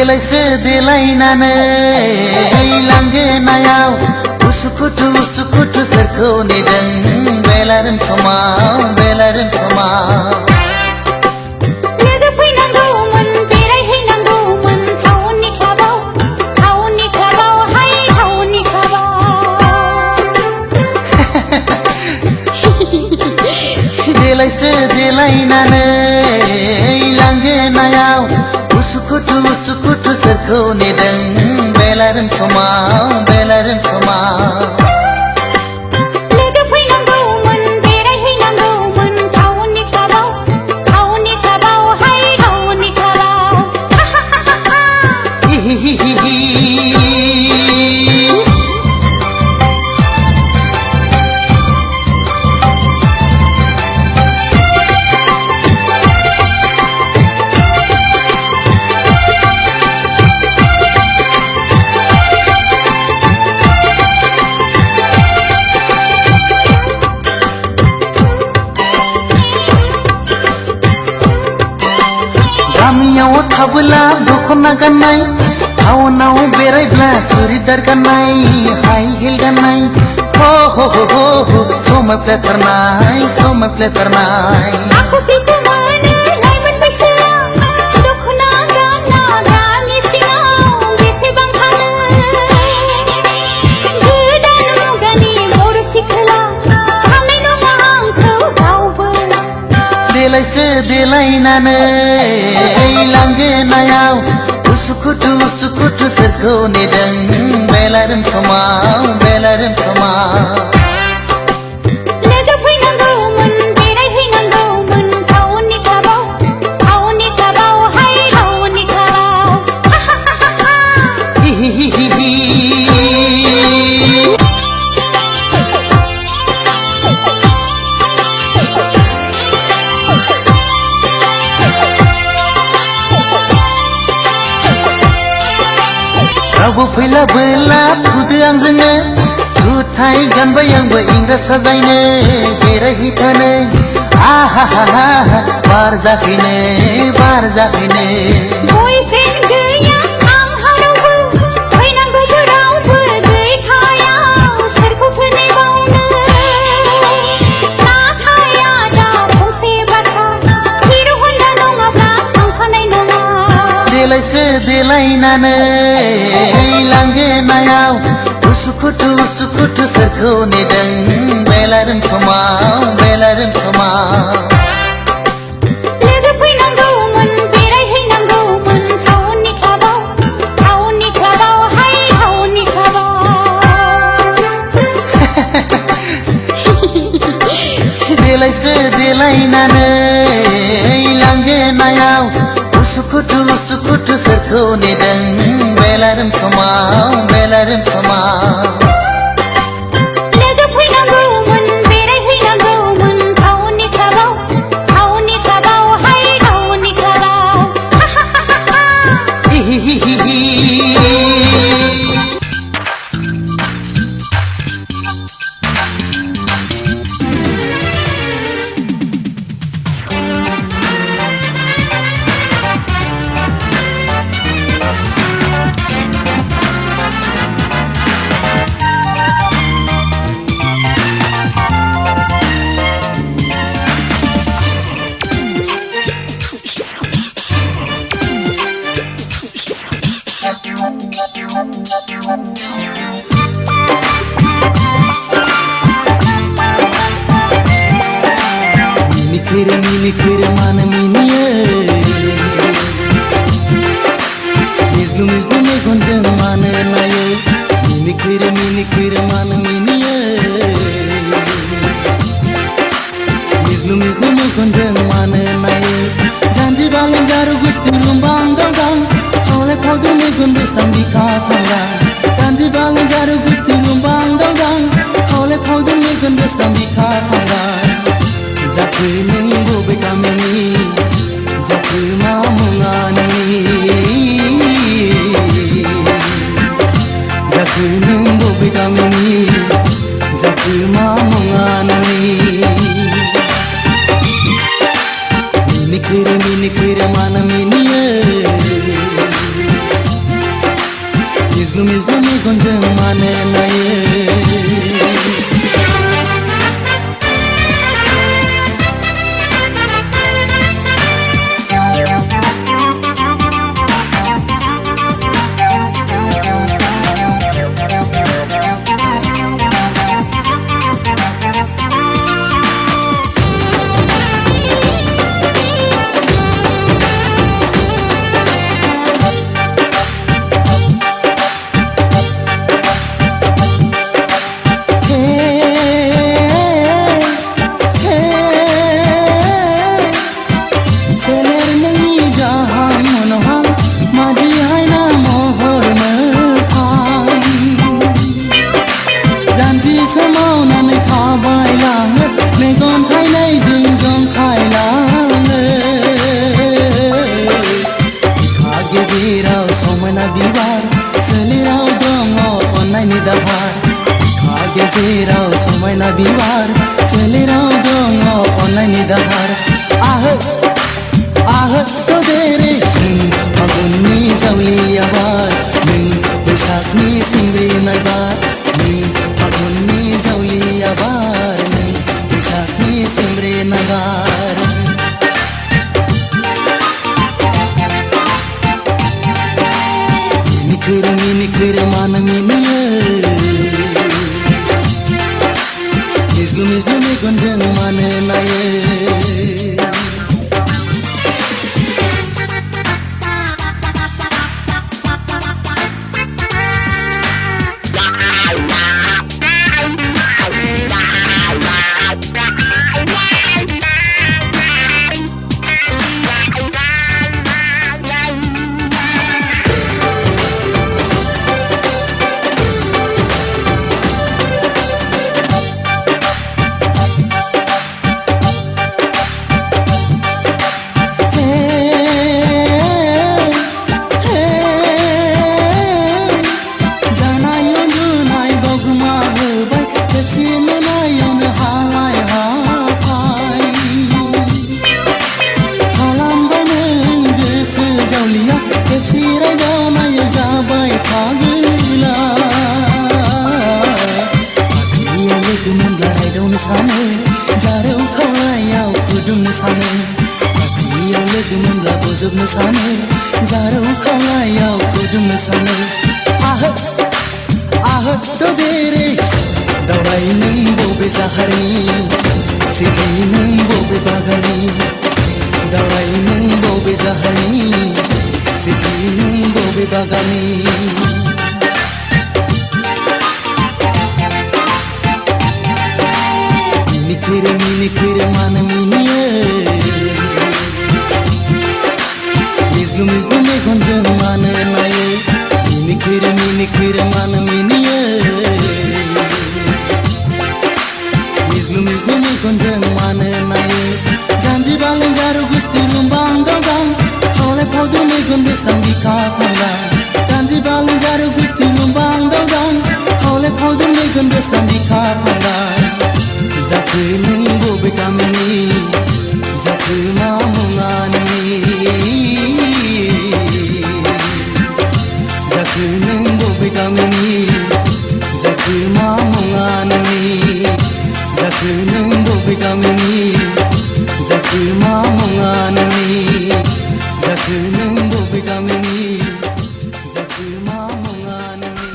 देलायस्रो देलायनानै लांगोनायाव उसुखुथु सोरखौ नेदों बेलारोम समाव बेलारोम समाव लोगो फैनांगौमोन बेरायहैनांगौमोन टाउननि क्लाबाव हाय टाउननि क्लाबाव देलायस्रो देलायनानै लांगोनायाव उसुखुथु सोरखौ नेदों बेलारोम समाव बेलारोम समाव लोगो फैनांगौमोन बेरायहैनांगौमोन टाउननि क्लाबाव हाय टाउननि क्लाबाव गामियाव थाबोला दखना गाननाय टाउनाव बेरायब्ला सुरिदार गाननाय हाई हिल गाननाय हो हो हो हो समायफ्लेथारनाय आखु बिखु मोनो लाइमोन बैसोआ दखना गानना गामि सिङाव बेसेबां थानो गोदान मुगानि बर' सिख्ला साननाय नङा आंखौ रावबो देलायस्रो देलायनानै लांगोनायाव उसुखुथु सोरखौ नेदों बेलारोम समाव बेलारोम समाव लोगो फैनांगौमोन बेरायहैनांगौमोन टाउननि क्लाबाव हाय टाउननि क्लाबाव रावबो फैलाबोला फुदो आंजोंनो जुथाय गानबाय आंबो इंराज साजायनो बेरायहैथानो आहा हा हा बार जाफैनो बयफ्रेन्ड गैया आंहा रावबो फैनांगौबो रावबो गैखाया सोरखौथो नेबावनो नाथाय आदा फंसे बाथ्रा हिर' हन्डा नङाब्ला थांफानाय नङा देलायस्रो देलायनानै लांगोनायाव उसुखुथु सोरखौ नेदों बेलारोम समाव बेलारोम समाव लोगो फैनांगौमोन बेरायहैनांगौमोन टाउननि क्लाबाव हाय टाउननि क्लाबाव देलायस्रो देलायनानै लांगोनायाव उसुखुथु सोरखौ नेदों बेलारोम समाव बेलारोम समाव लोगो फैनांगौमोन बेरायहैनांगौमोन टाउननि क्लाबाव हाय टाउननि क्लाबाव मिनिखिर मानो मिनियो मिज्लु मेगनजों मानो नायो मिनिखिर मानो मिनियो मिज्लु मेगनजों मानो नायो जानजि बालें जारु गुस्थि रुम्बां गां खावले खावदो मेगन बेसां बिखा थांगा जानजि बालें जारु गुस्थि रुम्बां गां खावले खावदो मेगन बेसां बिखा थांगा जाखो नों बबे गामिनि जाखो मा मुङा नोंनि जाखो नों बबे गामिनि जाखो मा मुङा नोंनि मिनिखिर मानो मिनियो जानजि समावनानै थाबायलाङो मेगन थाइनायजों जंखायलाङो बिखा गेजेराव समायना बिबार सोलेराव दङ अननायनि दाहार बिखा गेजेराव समायना बिबार सोलेराव दङ अननायनि दाहार आहो आहो तोदेरे नों फागुननि जावलिया बार नों बैसागनि सिमरिनाय बार नों फागुननि जावलिया बार नों बैसागनि सिमरिनाय बार मिनिखोरो मानो मिनियो मिज्लु मिज्लु मेगनजों मानो नायो जोबनो सानो जारौ खावलायाव गुदुंनो सानो आहो आहो तोदेरे दावराय नों बबे जाहारनि सिखि नों बबे बागाननि दावराय नों बबे जाहारनि सिखि नों बबे बागाननि मिनिखोरो मानो मिनियो मिज्लु मिज्लु मेगनजों मानो नायो मिनिखोरो मानो मिनियो मिज्लु मिज्लु मेगनजों मानो नायो जानजि बालें जारु गुस्थि रुम्बां गावदां खावलाय फावजों मेगन बेसां बिखा फांगा जानजि बालें जारु गुस्थि रुम्बां गावदां खावलाय फावजों मेगन बेसां बिखा फांगा जाखो नों बबे गामिनि जाखो मा मुङा नोंनि जाखो नों बबे गामिनि जाखो मा मुङा नोंनि जाखो नों बबे गामिनि जाखो मा मुङा नोंनि जाखो नों बबे गामिनि जाखो मा मुङा नोंनि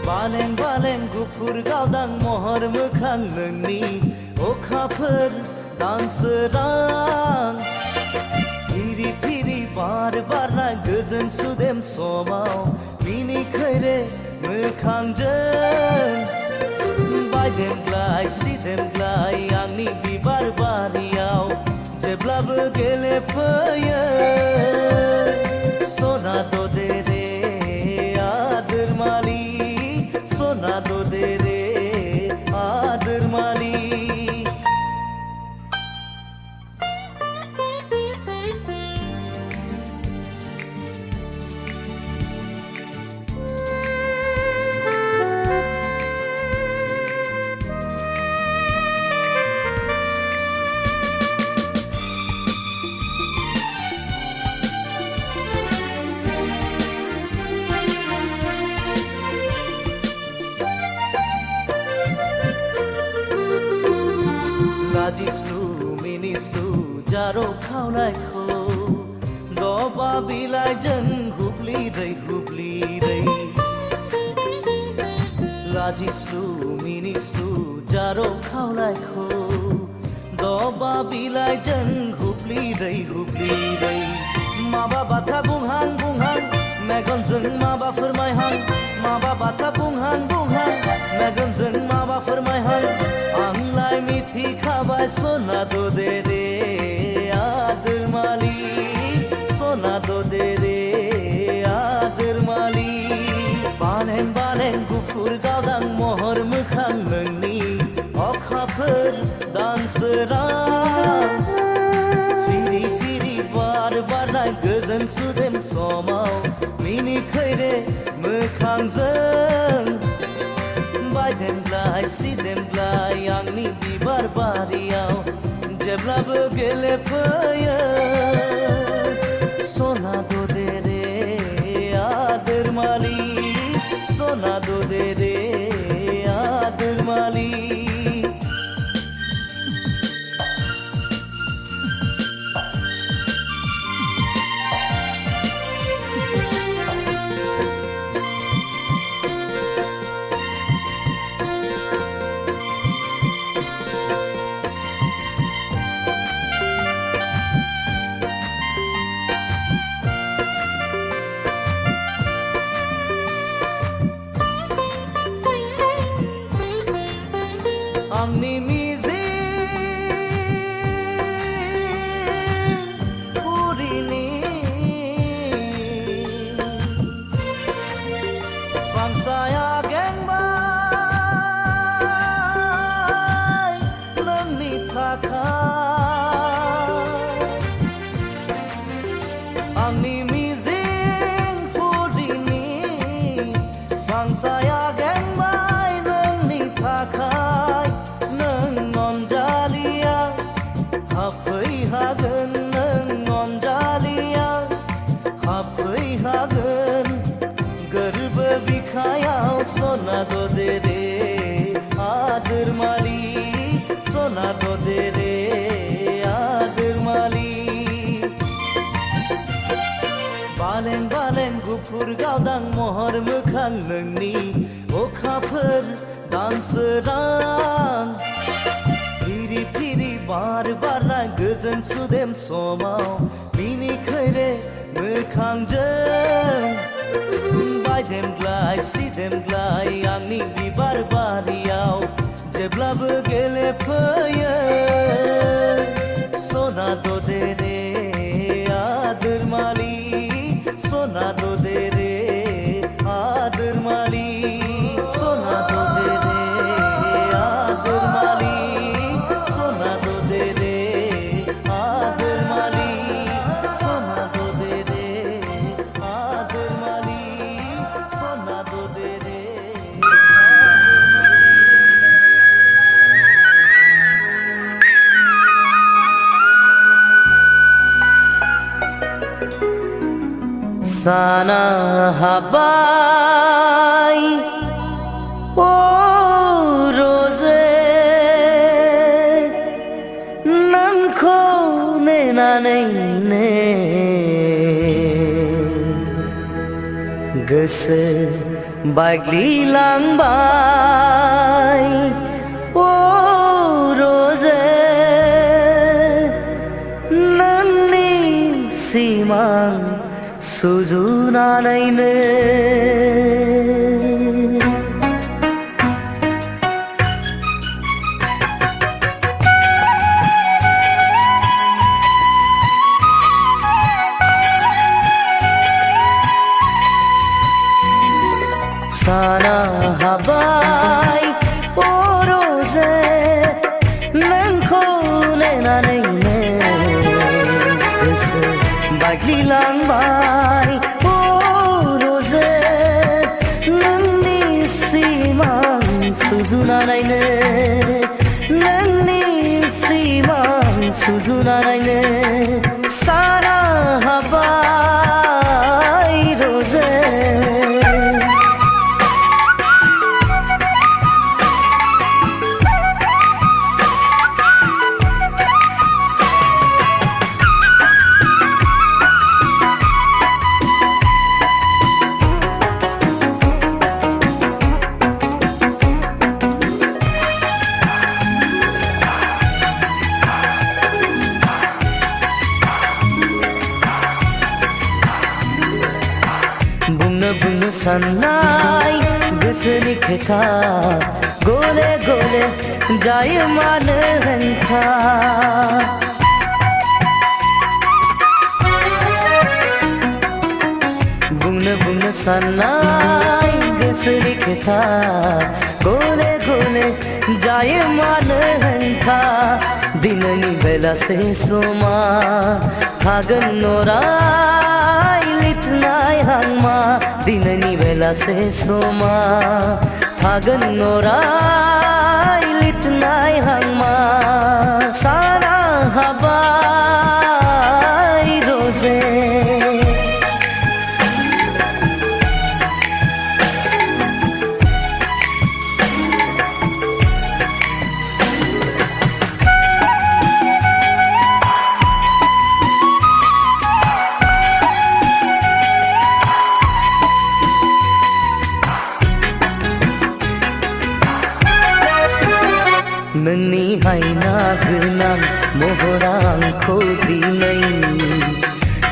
बालें बालें गुफुर गावदां महर मोखां नोंनि अखाफोर दानसोरां फिरि फिरि बार बारनाय गोजोन सुदेम समाव मिनिखोरो मोखांजों बायदेमग्लाय सिदेमग्लाय आंनि बिबार बारियाव जेब्लाबो गेलेफैयो सना ददेरे आदोर मालि सोना ददेरे आदर माली लाजिस्लु मिनिस्लु जारौ खावनायखौ दबा बिलाइजों हुब्लिरै लाजिस्लु मिनिस्लु जारो खावलायखौ दबा बिलाइजों हुब्लिरै हुब्लिरै माबा बाथ्रा बुंहां बुंहां मेगनजों माबा फोरमायहां माबा बाथ्रा बुंहां बुंहां मेगनजों माबा फोरमायहां आंलाय मिथिखाबाय सना दो दे रे आदोर मालि सना दो दे रे आदोर मालि बानें बानें गुफुर गावदां महर मोखां नोंनि अखाफोर दानसोरां फिरि फिरि बार बारनाय गोजोन सुदेम समाव मिनिखैरे मोखांजों बायदेमब्लाय सिदेमब्लाय आंनि बिबार बारियाव जेब्लाबो गेलेफैयो सना दो दे रे आदोर मालि सना दो दे रे आदोर मालि आंनि मिजिं पुरिनि फांसाया गेंबाय नोंनि थाखाय आंनि मिजिं पुरिनि फांसाया गेंबाय नोंनि थाखाय हागोन नों अनजालिया हाफैहागोन गोरबो बिखायाव सना दो दे रे आदोर मालि सना दो दे रे आदोर मालि बालें बालें गुफुर गावदां महर मोखां नोंनि अखाफोर दानसोरां फिरि फिरि बार बारनाय गोजोन सुदेम समाव मिनिखैरे मोखांजों बायदेमब्लाय सिदेमब्लाय आंनि बिबार बारियाव जेब्लाबो गेलेफैयो सना दो दे रे आदोर मालि सना दो दे रे आदोर मालि सना दो दे रे आदोर मालि सना दो दे रे आदोर मालि सना दो दे रे आदोर मालि सना दो दे रे sana habai o rose nanko nenanai ne goso baglilangbay o rose nanni simang सुजुनानैनो साना हाबाय ओ रोजे नोंखौ नेनानैनो गोसो बायग्लिलांबाय ओ रोजे नोंनि सिमां सुजुनानैनो नोंनि सिमां सुजुनानैनो साना हाबाय रोजे साननाय गोसोनि खोथा गले गले जायो मानो हेंथा बुंनो साननाय गोसोनि खोथा गले गले जायो मानो हेंथा दिननि बेलासे समा थागोन नराय लिरनाय हांमा दिननि बेलासे समा थागोन नराय लिरनाय हांमा साना हाबाय रोजे नोंनि हायना गोनां महरा आंखौ दिनै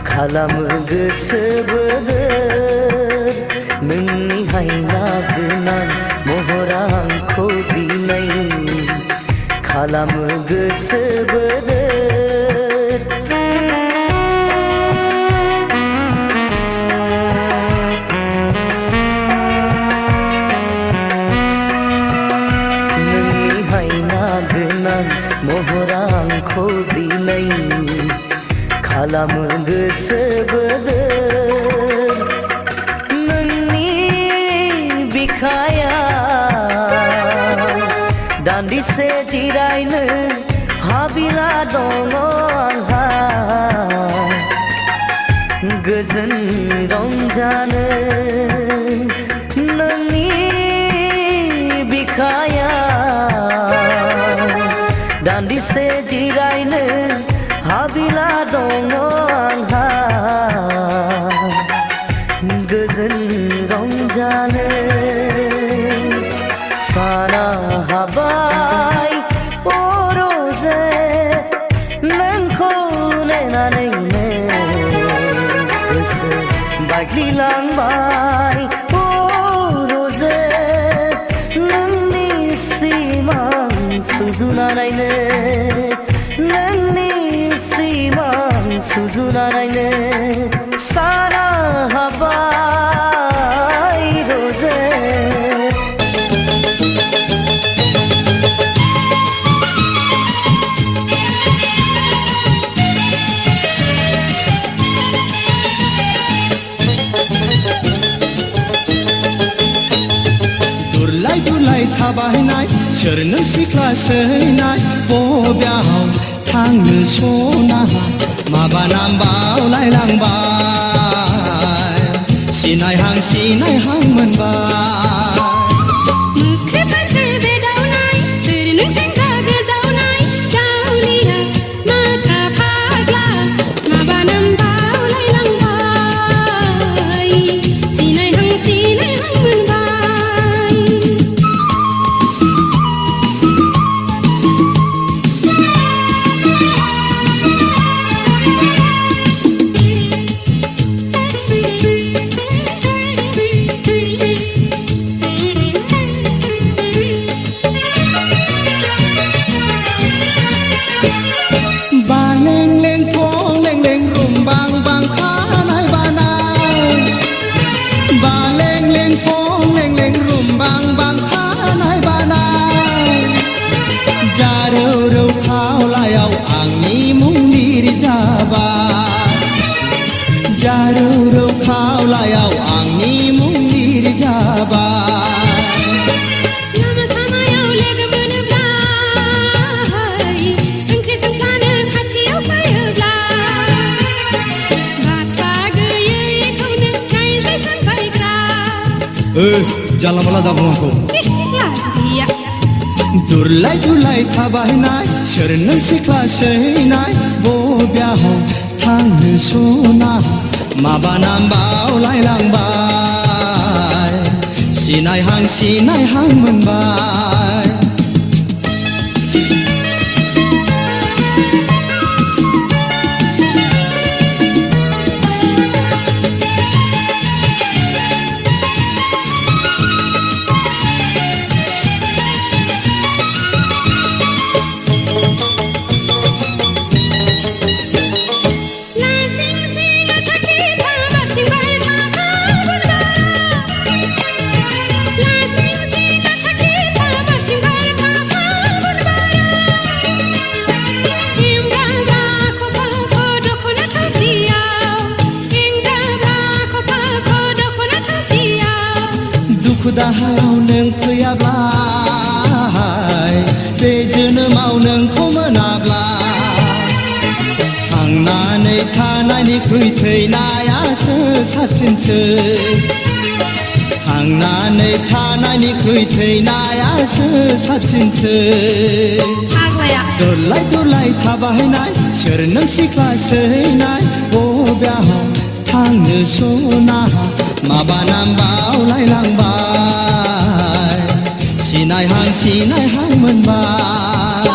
खालामो गोसो बोदोर नोंनि हायना गोनां महरा आंखौ दिनै खालामो गोसो बोदोर महरा आंखौ दिनै खालामो गोसो बोदोर नोंनि बिखाया दान्दिसे जिरायनो हाबिला दङ आंहा गोजोन रंजानो नोंनि बिखाया दान्दिसे जिरायनो हाबिला दङ आंहा गोजोन रंजानो साना हाबाय रोजे नोंखौ नेनानैनो गोसो बायग्लिलांबाय रोजे नोंनि सिमां सुजुनानैनो नोंनि सिमां सुजुनानैनो साना हाबाय रोजे दुरलाय थाबायनाय सोर नों सिख्ला सैनाय बबेयाव थांनो सना माबा नाम बावलायलांबाय सिनायहां मोनबाय मोख्रे फाख्रे बेदावनाय सोर नों सेंग्रा गोजावनाय जावलिया माथा फाग्ला माबा नाम बावलायलांबाय सिनायहां मोनबाय जारौ खावलायाव आंनि मुं लिरजाबाय लामा सामायाव लोगो मोनोब्ला ओंख्रि संफ्लानो खाथियाव फैयोब्ला बाथ्रा गैयैखौनो नायसै सानबायग्रा जानला मोनला जागौ आंखौ लाज गैया दुरलाय थाबायनाय सोर नों सिख्ला सैनाय बबेयाव थांनो सना माबा नाम बावलायलांबाय सिनायहां मोनबाय दाहायाव नों फैयाब्ला बे जोनोमाव नोंखौ मोनाब्ला थांनानै थानायनिख्रुइ थैनायासो साबसिनसो थांनानै थानायनिख्रुइ थैनायासो साबसिनसो दुरलाय दुरलाय थाबायनाय सोर नों सिख्ला सैनाय बबेयाव थांनो सना माबा नाम बावलायलांबाय सिनायहां मोनबाय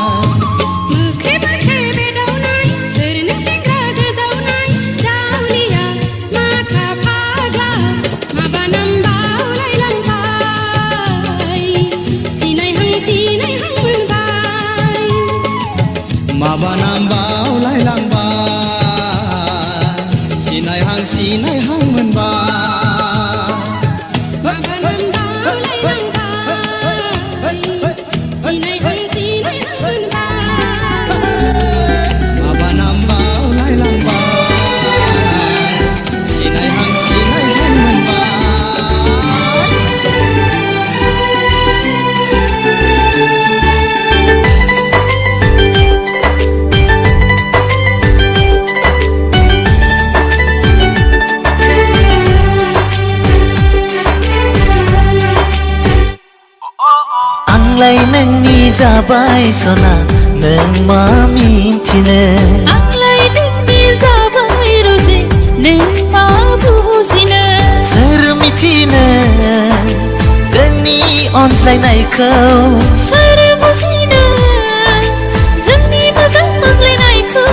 मोखे मोखे बेदावनाय सोर नों सेंग्रा गोजावनाय जावलिया माखा फाग्ला माबा नाम बावलायलांबाय सिनायहां मोनबाय माबा नाम बावलायलांबाय सिनायहां मोनबाय आंलाय नोंनि जाबाय सना नों मा मिथिनो आंलाय नोंनि जाबाय रजे नों मा बुजिनो सोर मिथिनो जोंनि अनज्लायनायखौ सोर बुजिनो जोंनि मोजां मोनज्लायनायखौ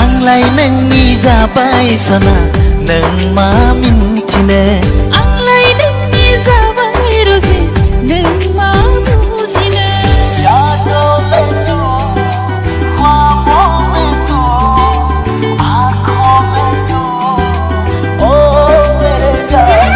आंलाय नोंनि जाबाय सना नों मा मिथिनो आंलाय नोंनि जाबाय रजे नों मा बुजिनो यादों में तू ख्वाबों में तू आँखों में तू ओ मेरे जान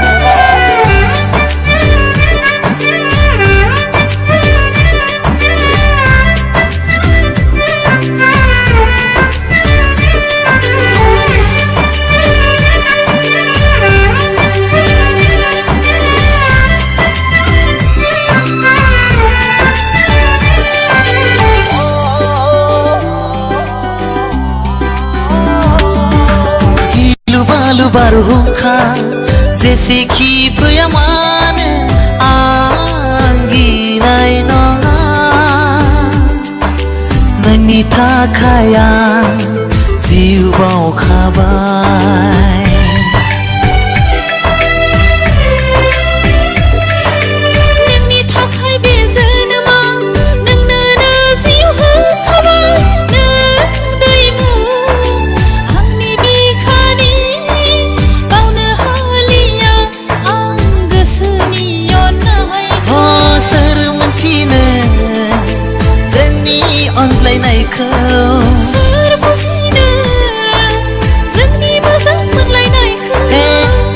बारहुंखा जेसेखि फैया मानो आं गिनाय नङा नोंनि थाखाय आं जिउ बावखाबाय नोंनि थाखाय बे जोनोमाव नोंनोनो जिउ होखाबाय नों दैमु आंनि बिखानि बावनो हालिया आं गोसोनि अननायखौ सोर मिथिनो जोंनि अनज्लायनायखौ सोर बुजिनो जोंनि मोजां मोनलायनायखौ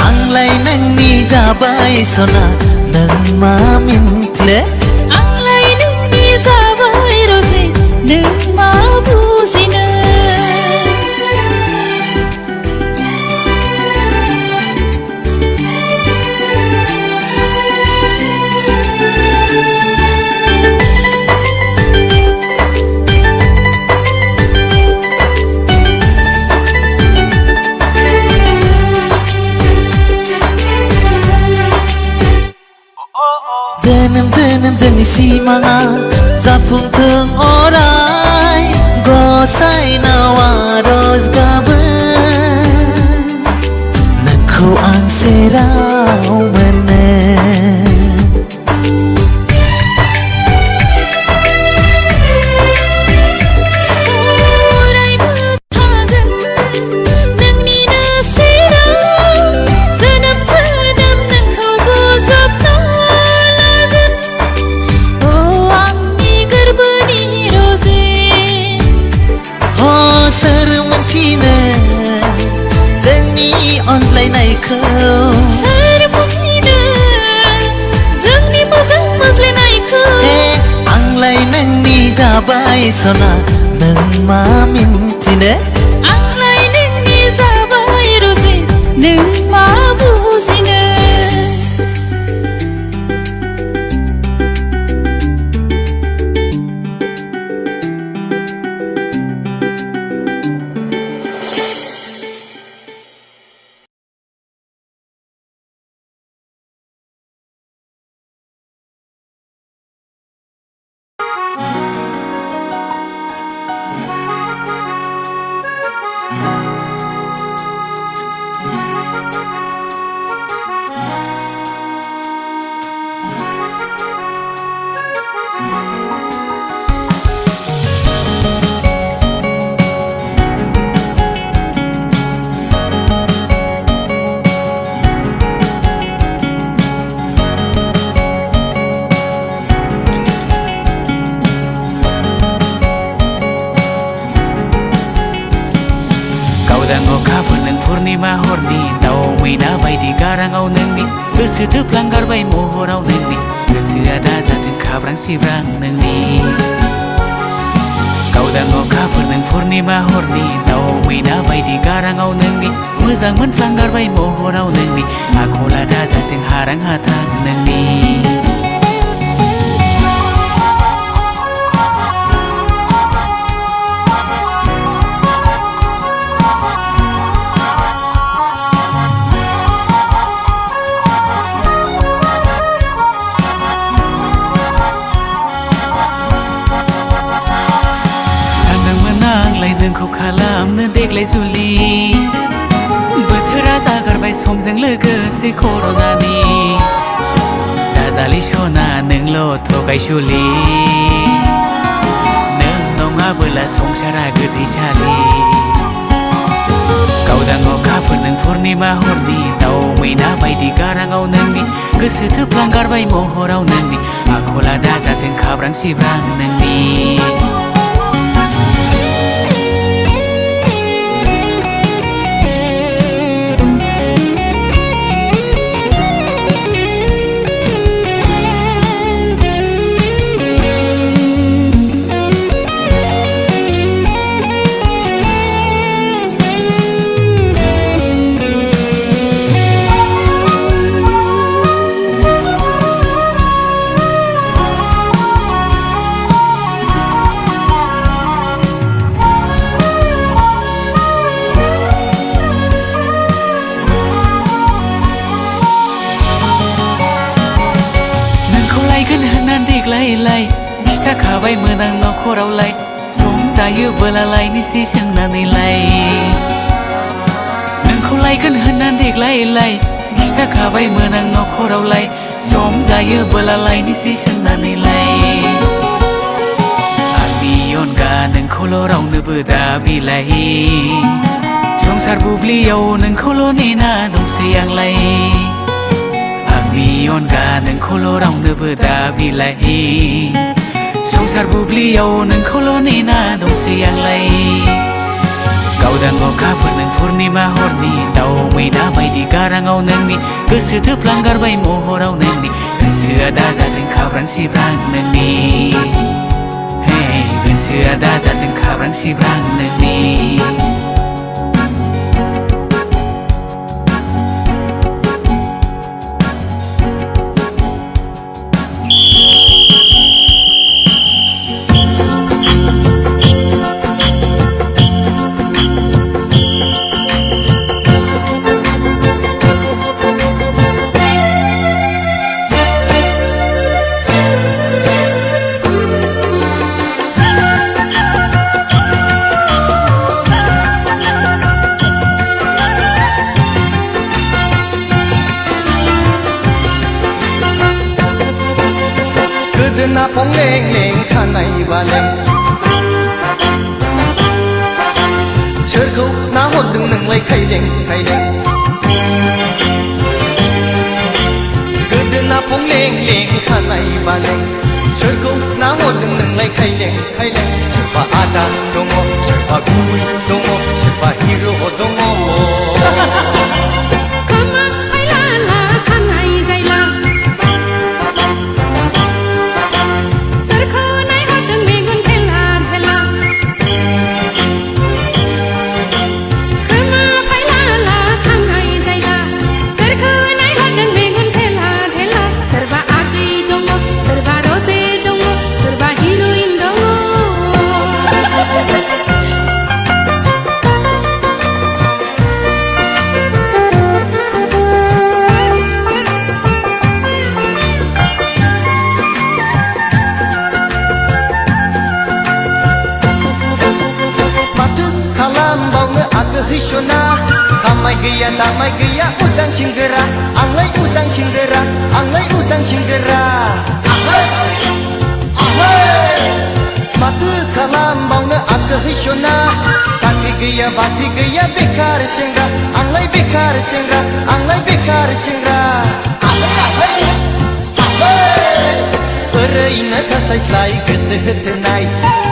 आंलाय नोंनि जाबाय सना नों मा मिथिनो आंलाय नोंनि जाबाय रजे नों मा बुजिनो जोनोम जोंनि सिमाङा जाफुंथों अराय गसाइनाव आरज गाबो नोंखौ आं सेराव मोनो सोर बुजिनो जोंनि मोजां मोनज्लायनायखौ आंलाय नोंनि जाबाय सना नों मा मिथिनो आंलाय नोंनि जाबाय रजे नों मा बुजिनो मैना बायदि गाराङाव नोंनि गोसो थोफ्लांगारबाय महराव नोंनि गोसोआ दा जादों खाब्रां सिब्रां नोंनि गावदां अखाफोर नों पुर्निमा हरनि दाउ मैना बायदि गाराङाव नोंनि मोजां मोनफ्लांगारबाय महराव नोंनि आखला दा जादों हारां हाथां नोंनि नोंखौ खालामनो देग्लाय जुलि बोथोरा जागारबाय समजों लोगोसे कर'नानि दाजालि सना नोंल' थगायसुलि नों नङाबोला संसारा गोथैसालि गावदां अखाफोर नों पुर्निमा हरनि दाउ मैना बायदि गाराङाव नोंनि गोसो थोफ्लांगारबाय महराव नोंनि आखला दा जादों खाब्रां सिब्रां नोंनि खिथाखाबायमोन आं नखरावलाय सम जायोबोलालाय निसि सोंनानैलाय नोंखौ लायगोन होननानै देग्लायलाय खिथाखाबायमोन आं नखरावलाय सम जायोबोलालाय निसि सोंनानैलाय आंनि अनगा नोंखौल' रावनोबो दा बिलाय संसार बुब्लियाव नोंखौल' नेना दंसै आंलाय आंनि अनगा नोंखौल' रावनोबो दा बिलाय संसार बुब्लियाव नोंखौल' नेना दंसै आंलाय गावदां अखाफोर नों पुर्निमा हरनि दाउ मैना बायदि गाराङाव नोंनि गोसो थोफ्लांगारबाय महराव नोंनि गोसोआ दा जादों खाब्रां सिब्रां नोंनि गोसोआ दा जादों खाब्रां सिब्रां नोंनि गोदोना फं लें लें खानाय बालें सोरखौ नाहरदों नोंलाय खायलें खायलें गोदोना फं लें लें खानाय बालें सोरखौ नाहरदों नोंलाय खायलें खायलें सोरबा आदा दङ सोरबा गुबै दङ सोरबा हिर' दङ खामाय गैया दामाय गैया उदां सिंगोरा आंलाय उदां सिंगोरा आंलाय उदां सिंगोरा माथो खालामबावनो आंखो हैसना साख्रि गैया बाख्रि गैया बेकार सेंग्रा आंलाय बेकार सेंग्रा आंलाय बेकार सेंग्रा ओरैनो थास्लायस्लाय गोसो होथोनाय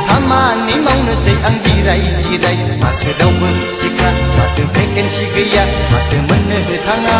खामानि मावनोसै आं जिराय जिराय माथो रावबो सिख्ला माथो भेकेन्सि गैया माथो मोननो थाङा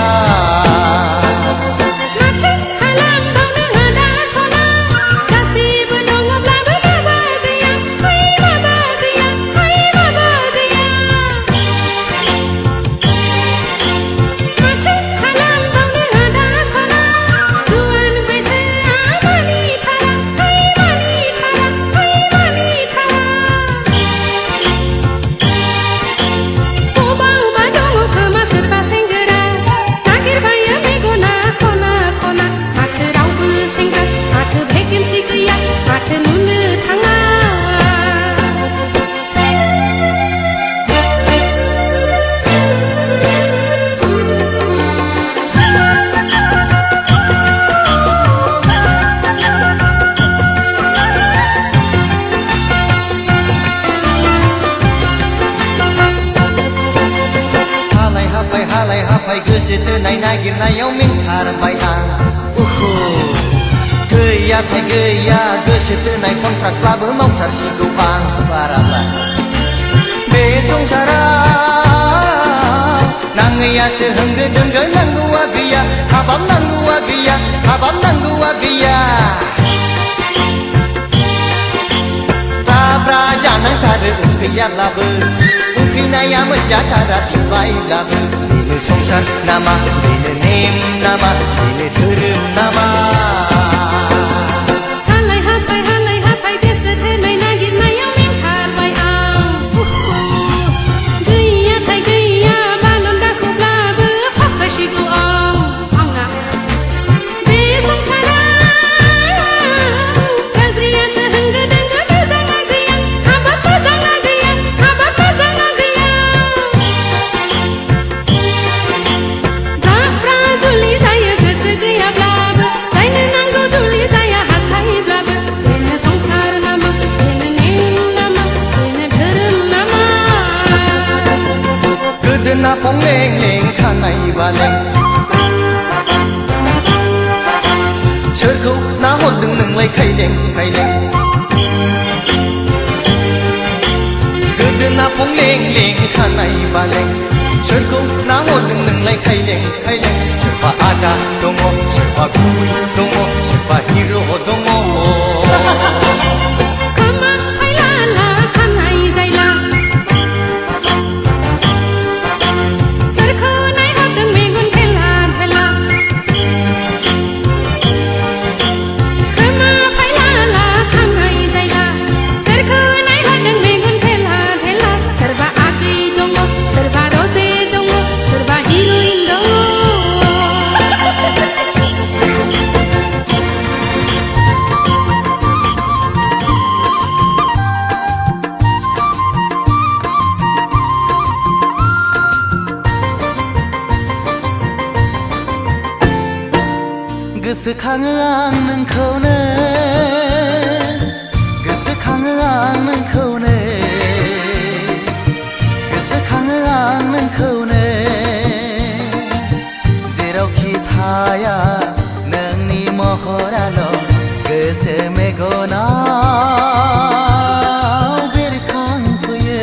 गोसो थोनाय नागिरनायाव मेंथारबाय आं गैयाथाय गैया गोसो थोनाय कन्ट्राक्टब्लाबो मावथारसिगौ आं बाराबा बे संसाराव नाङैयासो होंगो दोंगो नांगौआ गैया हाबाब नांगौआ गैया हाबाब नांगौआ गैया ब्रा जानांथारो गैयाब्लाबो उखैनाया मोनजाथारा बिबायब्लाबो बेनो संसार नामा बेनो नेम नामा बेनो धोरोम नामा ना फं लें लें खानाय बालें सोरखौ नाहरदों नोंलाय खायलें खायलें गोदोना फं लें लें खानाय बालें सोरखौ नाहरदों नोंलाय खायलें खायलें सोरबा आदा दङ सोरबा गुबै दङ सोरबा हिर' दङ गोसोखाङो आं नोंखौनो गोसोखाङो आं नोंखौनो गोसोखाङो आं नोंखौनो जेरावखि थाया नोंनि महराल' गोसो मेगनाव बेरखांफैयो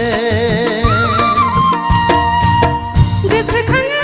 गोसोखाङो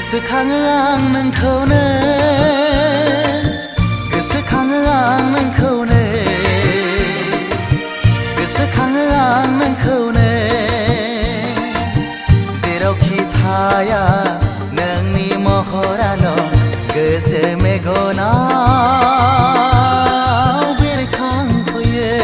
गोसोखाङो आं नोंखौनो गोसोखाङो आं नोंखौनो गोसोखाङो आं नोंखौनो जेरावखि थाया नोंनि महराल' गोसो मेगनाव बेरखांफैयो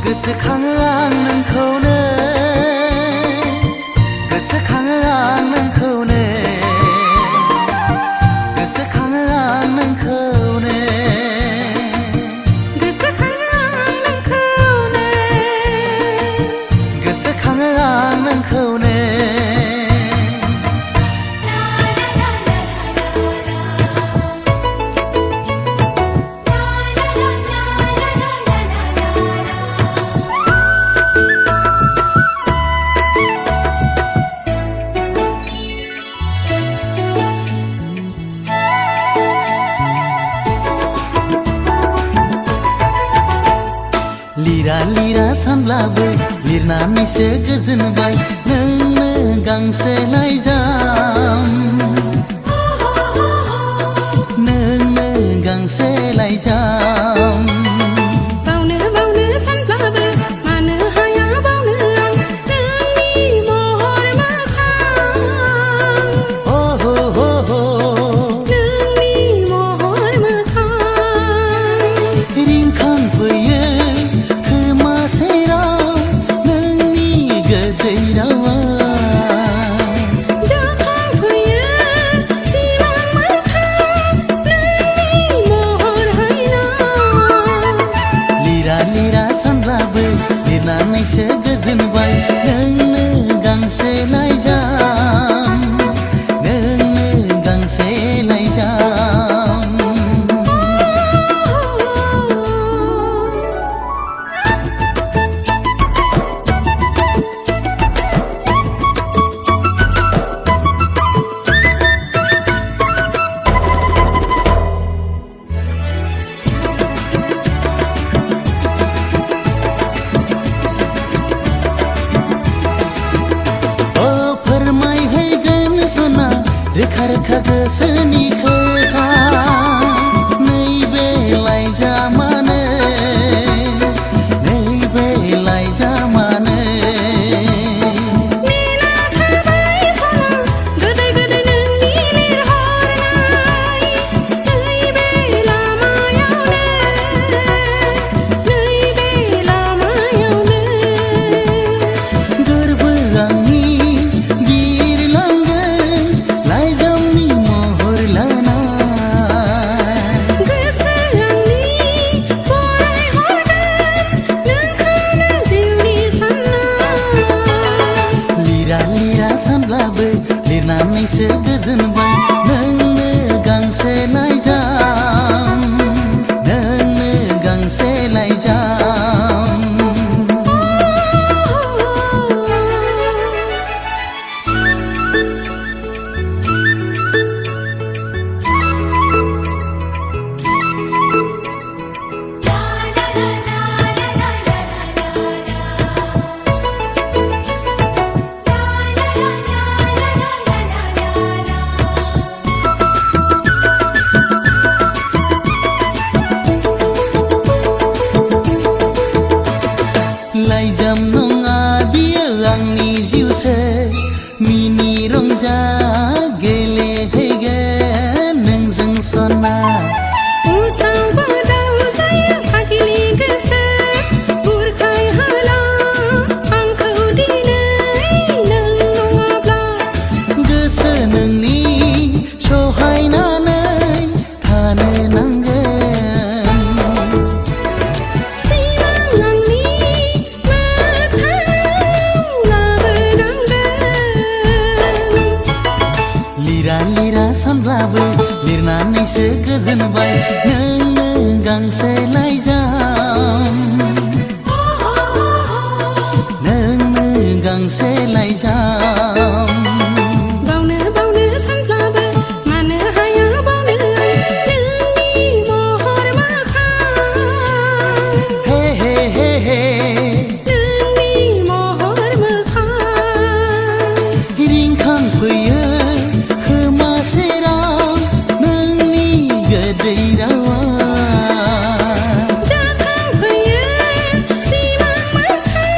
गोसोखाङो आं नोंखौनो गोसोखाङो आं नोंखौनो गोसोखाङो आं नोंखौनो गोसोखाङो आं नोंखौनो लिरा लिरा सानब्लाबो लिरनानैसो गोजोनबाय नोंनो गांसे लाइजाम नोंनो गांसे लाइजाम बावनो बावनो सानब्लाबो मानो हाया बावनो आं नोंनि महर मोखां हो हो नोंनि महर मोखां रिंखांफैयो खोमा सेराव नोंनि गोदै रावा जाखांफैयो सिमां मोखां नोंनि महर हायना लिरा लिरा सानब्लाबो लिरनानैसो गोजोनबाय नोंनो गांसे लाइजाम नोंनो गांसे लाइजाम फोरमायहैगोन सना रोखा रोखा गोसोनि खोथा नैबे लाइजामानो नैबे लाइजामानो नेना थाबाय सना गोदै गोदै नोंनि लिरहरनाय नैबे लामायावनो गोरबो आंनि बिरलांगोन लाइजामनि महर लानाय गोसो आंनि फरायहरगोन नोंखौनो जिउनि सानना लिरा लिरा सानब्लाबो लिरनानैसो गोजोनबाय नोंनो गांसे लाइजाम नोंनो गांसे लाइजाम लिरा सानब्लाबो लिरनानैसो गोजोनबाय नोंनो गांसे लाइजाम नोंनो गांसे लाइजाम बावनो सानब्लाबो मानो हाया बावनो नोंनि महर मोखां हे हे हे हे नोंनि महर मोखां रिंखांफैयो खोमा सेराव नोंनि गोदै रावा जाखांफैयो सिमां मोखां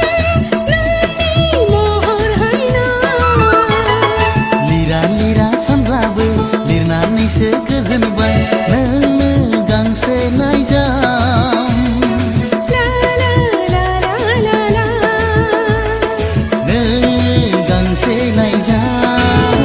नोंनि महर हायना लिरा लिरा सानब्लाबो लिरनानैसो गोजोनबाय नोंनो गांसे लाइजाम ला ला ला ला ला ला नोंनो गांसे लाइजाम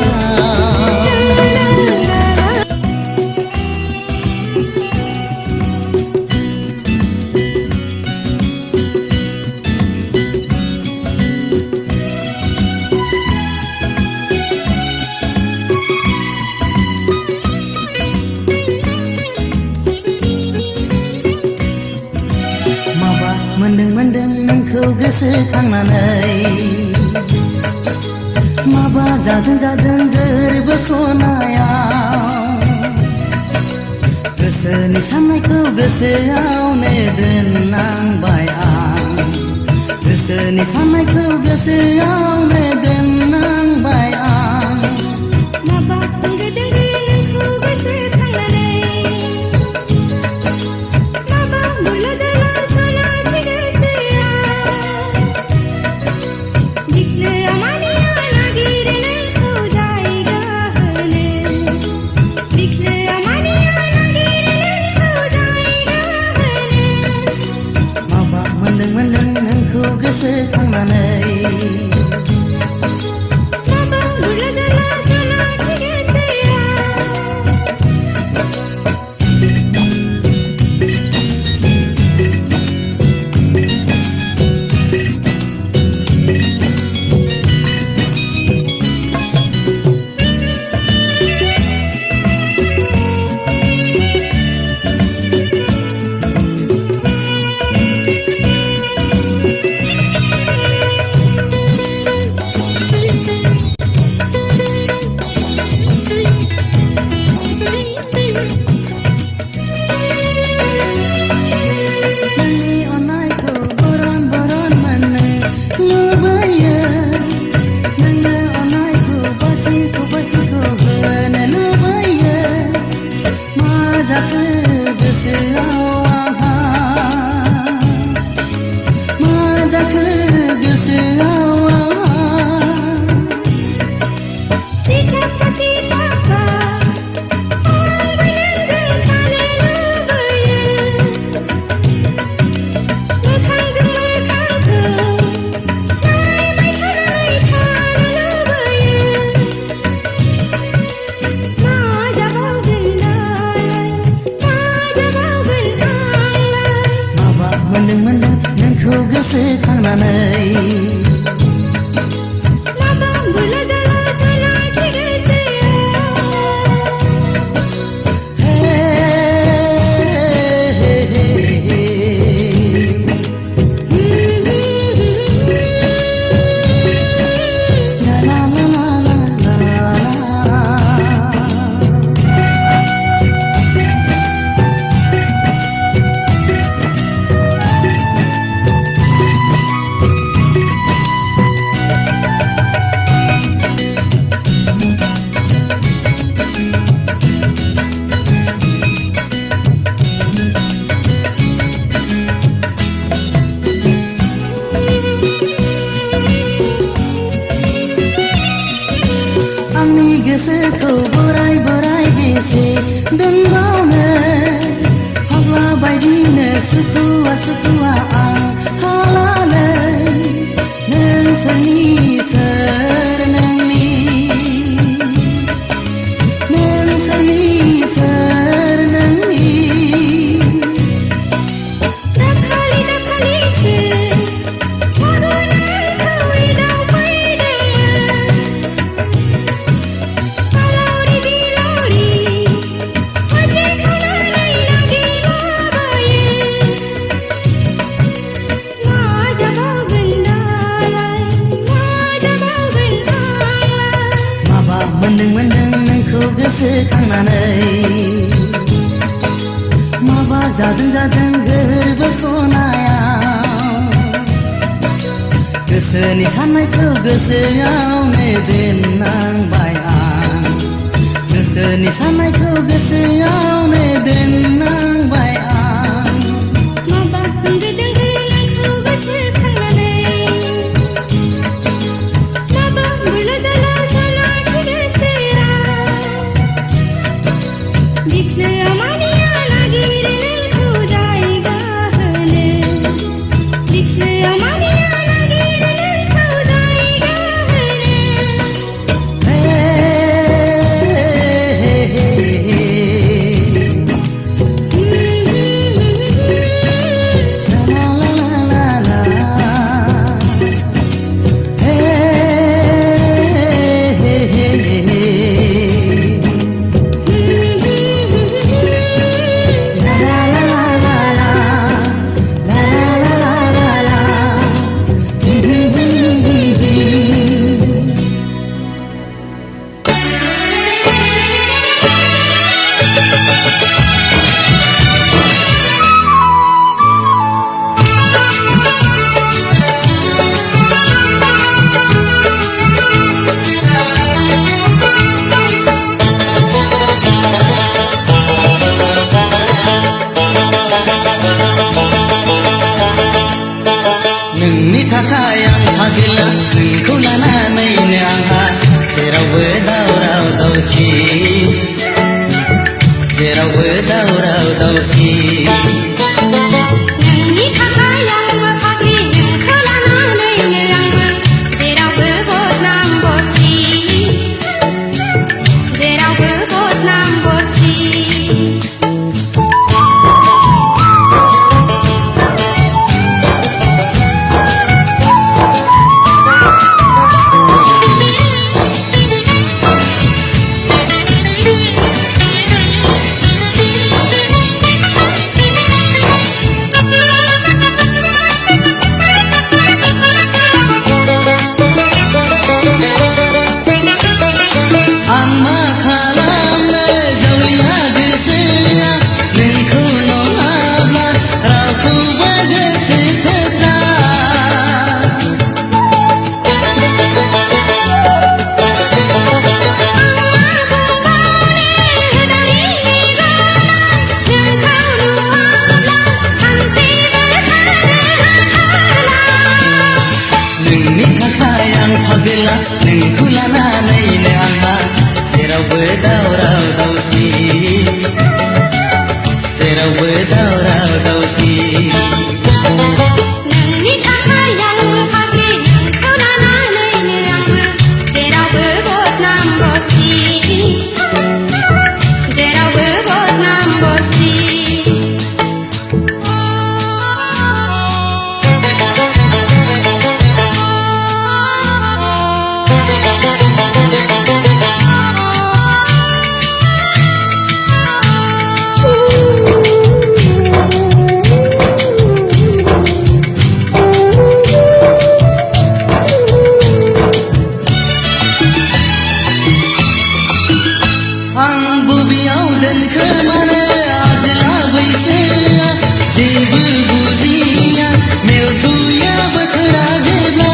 माबा मोनदों नोंखौ गोसो खांनानै माबा जादों गोरबो खनायाव गोसोनि साननायखौ गोसोआवनो दोननांबाय आं गोसोनि साननायखौ गोसोआवनो दोननांबाय आं माबा मोनदों नोंखौ गोसो खांनानै माबा बुरला जाला सानाखि गोसोआ बिख्लोआ मानिया नागिरो नोंखौ जायगा होनो बिख्लोआ मानिया नागिरो नोंखौ जायगा होनो माबा मोनदों नोंखौ गोसो खांनानै माबा बुरला जाला सानाखि गोसोआ नोंनि अननायखौ बरन मोननो लुबैयो नोंनो अननायखौ बासिखौ होनो लुबैयो मा जाखो गोसोआव आंहा मा जाखो गोसोआव आंहा सिथाबा सिथाबा आंबो नोंजों थानो लुबैयो मोखांजों मोखांखौ नायबाय थानो लुबैयो मा जाबावगोन दालाय मा जाबावगोन आंलाय माबा मोनदों नोंखौ गोसो खांनानै माबा बुरला जाला सानाखि गोसोआ आंनि गोसोखौ बोराय बेसे दोनबावनो फाग्ला बायदिनो सुखुआ आं हालालै नोंसोरनि सोर नोंनि सोर नोंनि दाखालि दाखालिसो मगनायखौ दावबायदों आलावरि गोसोखांनानै माबा जादों गोरबो खनायाव गोसोनि साननायखौ गोसोआवनो दोननांबाय आं गोसोनि साननायखौ गोसोआवनो दोननांबाय आं माबा होनदों नोंखौ गोसोखांनानै माबा बुरला जाला सानाखि गोसोआव बिखनो मानिया नागिरो नोंखौ जायगा होनो बिखनो मानिया नागिरो नोंखौ जायगा नोंनि थाखाय आं फागला नोंखौ लानानैनो आंहा जेरावबो दावराव दावसि जेरावबो दावराव दावसि नोंनि थाखाय आंबो फाग्लि नोंखौ लानानैनो आंबो जेरावबो बदनाम बदसि जेरावबो बदनाम बदसि आमा खालामनो जावलिया गोसोआ नोंखौ नङाब्ला रावखौबो गोसोथोला नोंनि थाखाय आं फागला नोंखौ लानानैनो आंहा जेरावबो दावराव दावसि जेरावबो दावराव दावसि नोंनि थाखाय आंबो फाग्लि नोंखौ लानानैनो आंबो जेरावबो बदनाम बदसि जेरावबो बदनाम बदसि आं बबेयाव दोनखोमानो आजोला बैसोआ जेबो बुजिया मेवथुया बोथोरा जेब्ला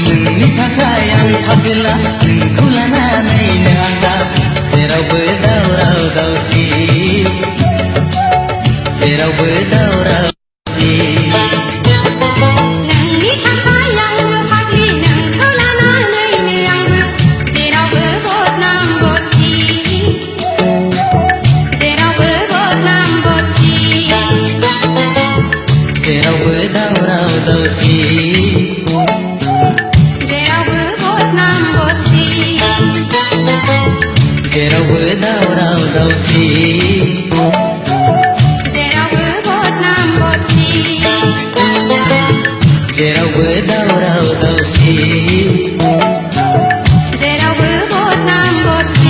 नोंनि थाखाय आं फागला नोंखौ लानानैनो आंहा जेरावबो दावराव दावसि जेरावबो दावराव दावसि नोंनि थाखाय आंबो फाग्लि नोंखौ लानानैनो आंबो जेरावबो बदनाम बदसि जेरावबो बदनाम बदसि जेरावबो दावराव दावसि जेरावबो बदनाम बदसि जेरावबो दावराव दावसि जेरावबो बदनाम बदसि जेरावबो दावराव दावसि जेरावबो बदनाम बदसि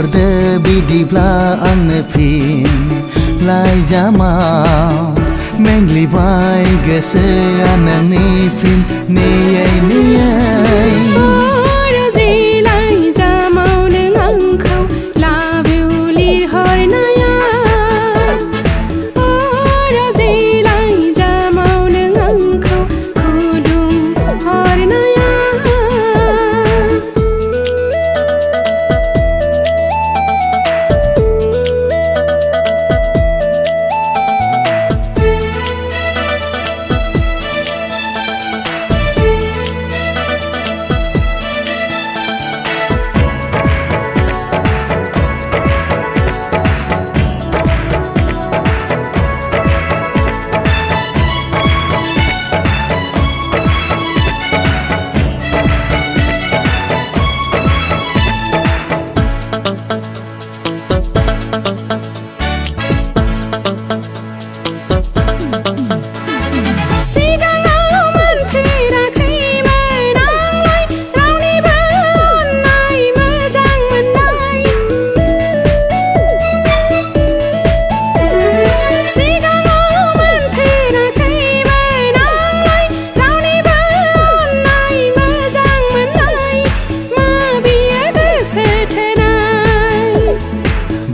लिरहरदो बिदिब्ला आंनो फिन लाइजामाव मेंग्लिबाय गोसोआ नोंनि फिन नेयै नेयै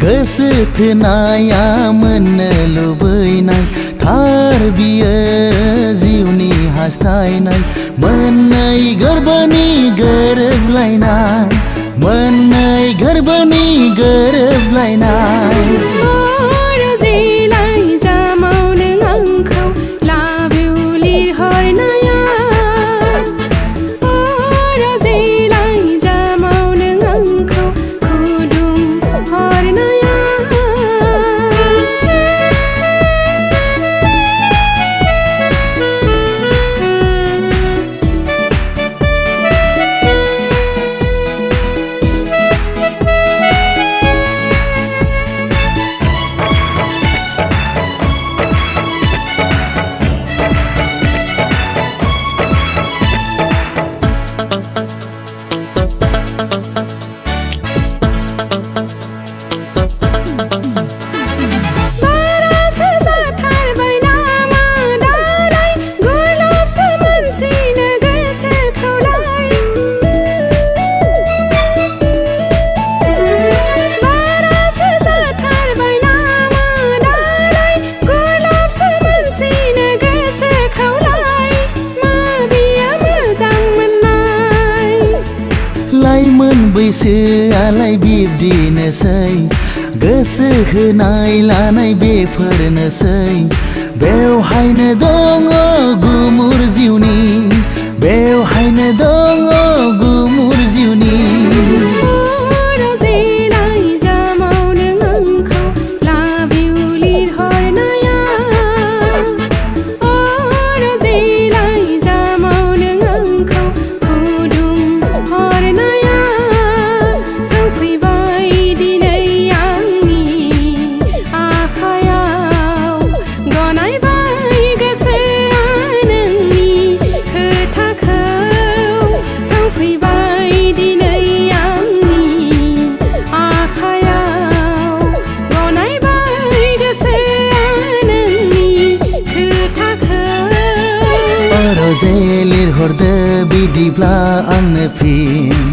गोसो थोनाया मोननो लुबैनाय थार बियो जिउनि हास्थायनाय मोननै गोरबोनि गोरोबलायनाय मोननै गोरबोनि गोरोबलायनाय लाइमोन बैसोआलाय बिब्दिनोसै गोसो होनाय लानाय बेफोरनोसै बेवहायनो दङ गुमुर जिउनि बेवहायनो दङ गुमुर जिउनि लिरहरदो बिदिब्ला आंनो फिन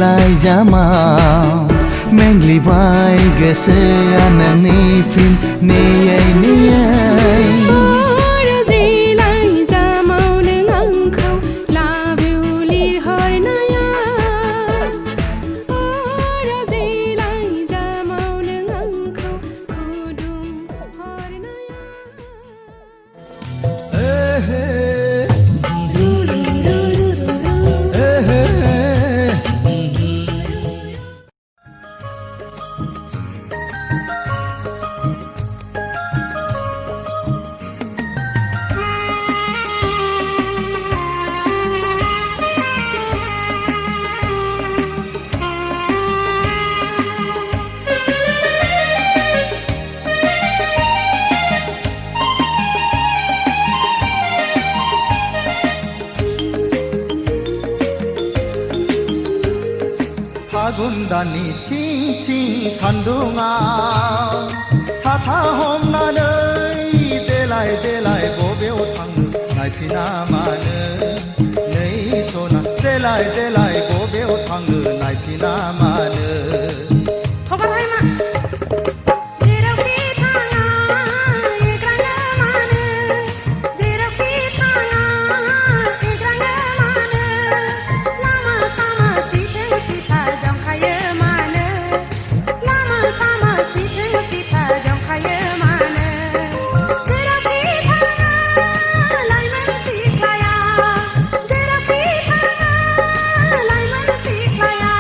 लाइजामाव मेंग्लिबाय गोसोआ नोंनि फिन नेयै नेयै फागुन दाननि थिं थिं सान्दुङा साथा हमनानै देलाय देलाय बबेयाव थांनो नायफिना मानो नै सना देलाय देलाय बबेयाव थांनो नायफिना मानो हगारहाय मा जेरावखि थाङा एग्राङो मानो जेरावखि थाङा एग्राङो मानो लामा सामा सिथों सिथा जंखायो मानो लामा सामा सिथों सिथा जंखायो मानो जेरावखि थाङा लाइमोन सिख्लाया जेरावखि थाङा लाइमोन सिख्लाया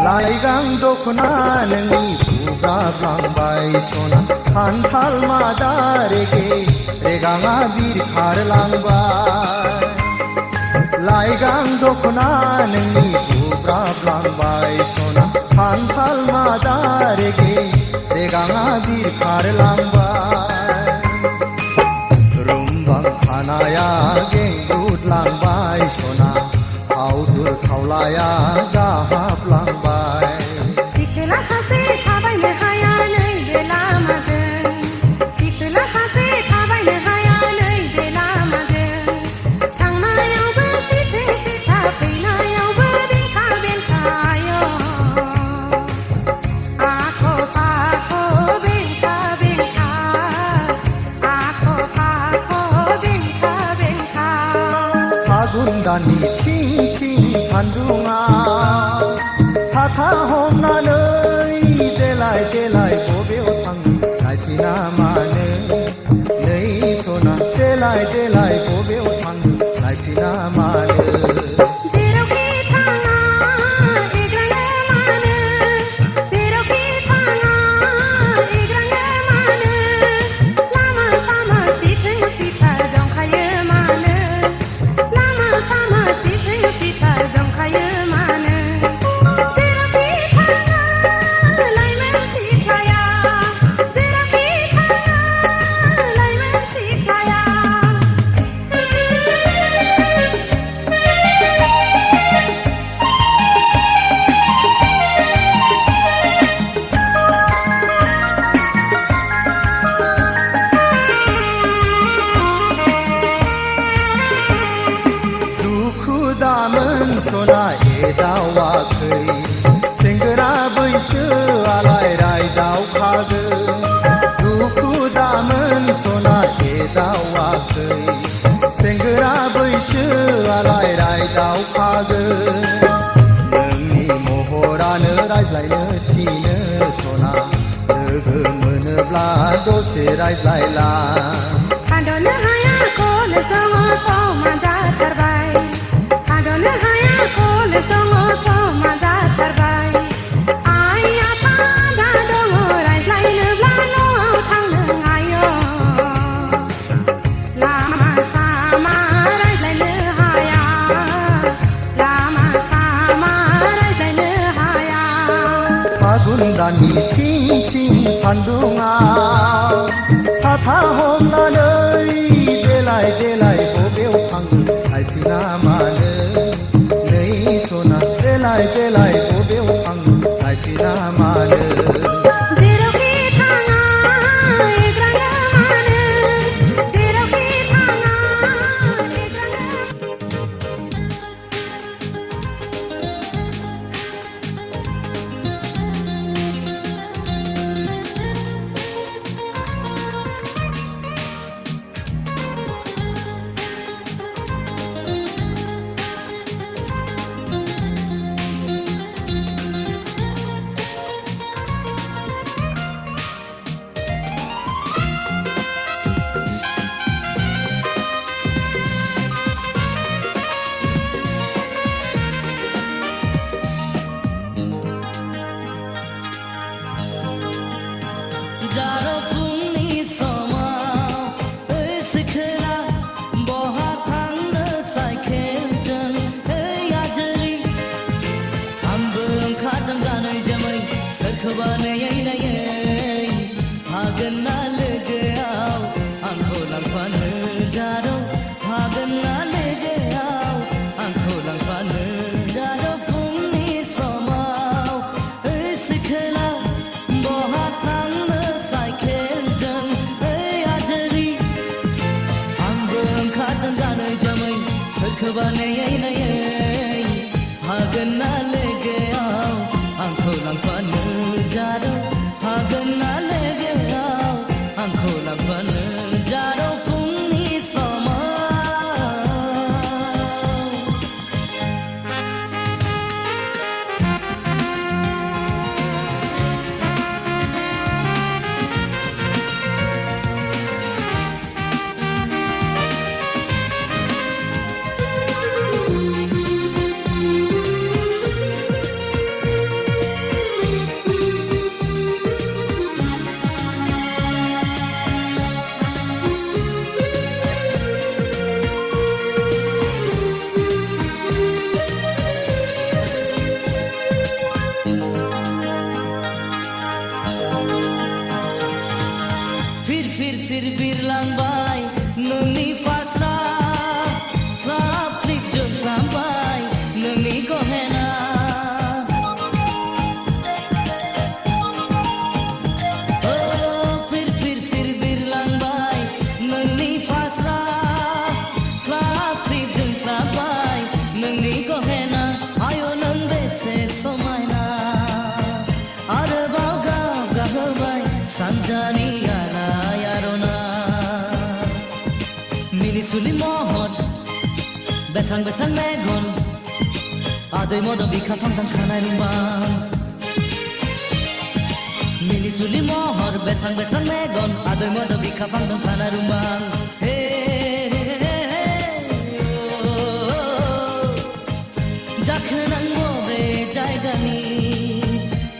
लाइगां दख'ना नोंनि बुब्राबलांबाय सना खान्थाल मादा रेगे रेगाङा बिरखारलांबाय लाइगां दख'ना नोंनि बुब्राबलांबाय सना खान्थाल मादा रेगे रेगाङा बिरखारलांबाय रुमबां खानाया गेंगुदलांबाय सना आवदुर खावलाया जाहाबलांबाय सिखोला सासे थाबायनो हाया नैबे लामाजों सिखोला सासे थाबायनो हाया नैबे लामाजों थांनायावबो सिथों सिथा फैनायावबो बेंखा बेंखायो आख' फाख' बेंखा बेंखा आख' फाख' बेंखा बेंखा फागुन दाननि थिं थिं सान्दुङा साथा हमनानै देलाय देलाय बबेयाव थांनो नायफिना मानो नै सना देलाय देलाय बबेयाव थांनो नायफिना मानो जेरावखि थाङा एग्राङो मानो जेरावखि थाङा एग्राङो मानो लामा सामा सिथों सिथा जंखायो मानो लामा सामा सिथों सिथा जंखायो मानो जेरावखि थाङा लाइमोन सिख्लाया जेरावखि थाङा लाइमोन सिख्लाया दुखु दामोन सना एदावाखै सेंग्रा बैसोआलाय रायदावखागोन दुखु दामोन सना एदावाखै सेंग्रा बैसोआलाय रायदावखागोन नोंनि महरानो रायज्लायनो थिनो सना लोगो मोनोब्ला दसे रायज्लायला थाद'नो हाया कलेज दङ समा जाथारबाय थाद'नो हाया कलेज दङ समा जाथारबाय आइ आफा आदा दङ रायज्लायनोब्ला न'आव थांनो हायो लामा सामा रायज्लायनो हाया लामा सामा रायज्लायनो हाया फागुन दाननि थिं थिं सान्दुङा साथा हमनानै देलाय देलाय बबेयाव थांनो नायफिना मानो नै सना देलाय देलाय बबेयाव थांनो नायफिना मानो जेरावखि थाङा एग्राङो मानो जेरावखि थाङा एग्राङो सोरखौबा नायै नायै हागोन ना लोगोआव आंखौ लांफानो जारौ हागोन ना लोगोआव आंखौ लांफानो जारौ फुंनि समाव फिर बिरलांबाय नोंनि फास्रा क्लाब क्लिक जोंख्लांबाय नोंनि गहेना फिर बिरलांबाय नोंनि फास्रा क्लाब क्लिक जोंख्लांबाय नोंनि गहेना आयो नों बेसे समायना आरोबाव गाव गाहोबाय सानजानि Minisuli mohon besang megon Adai modo bika fangtang kanai rumbang Minisuli mohon besang megon Adai modo bika fangtang kanai rumbang Jakhenang bore jaigani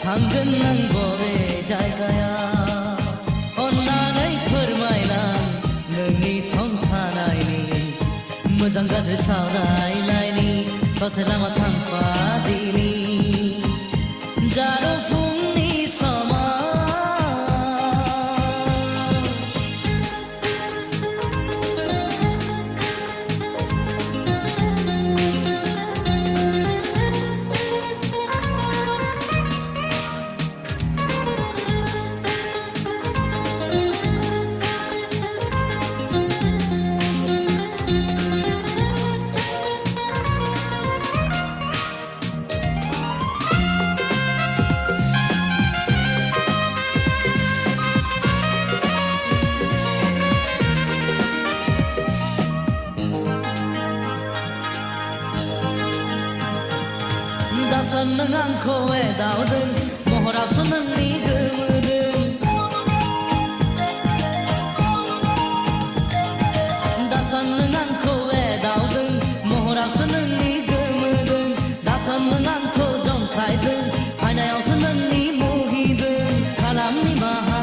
Hanggenang bore jaigaya Onnanai फोरमायनां नोंनि मोजां गाज्रि सावरायनायनि ससे लामा थांफादिनि जारौ फुंनि समाव दासान नों आंखौ एदावदों महरावसो नोंनि गोमोदों दासान नों आंखौ एदावदों महरावसो नोंनि गोमोदों दासान नों आंखौ जंखायदों आयनायावसो नोंनि मुहिदों खालामनि माहा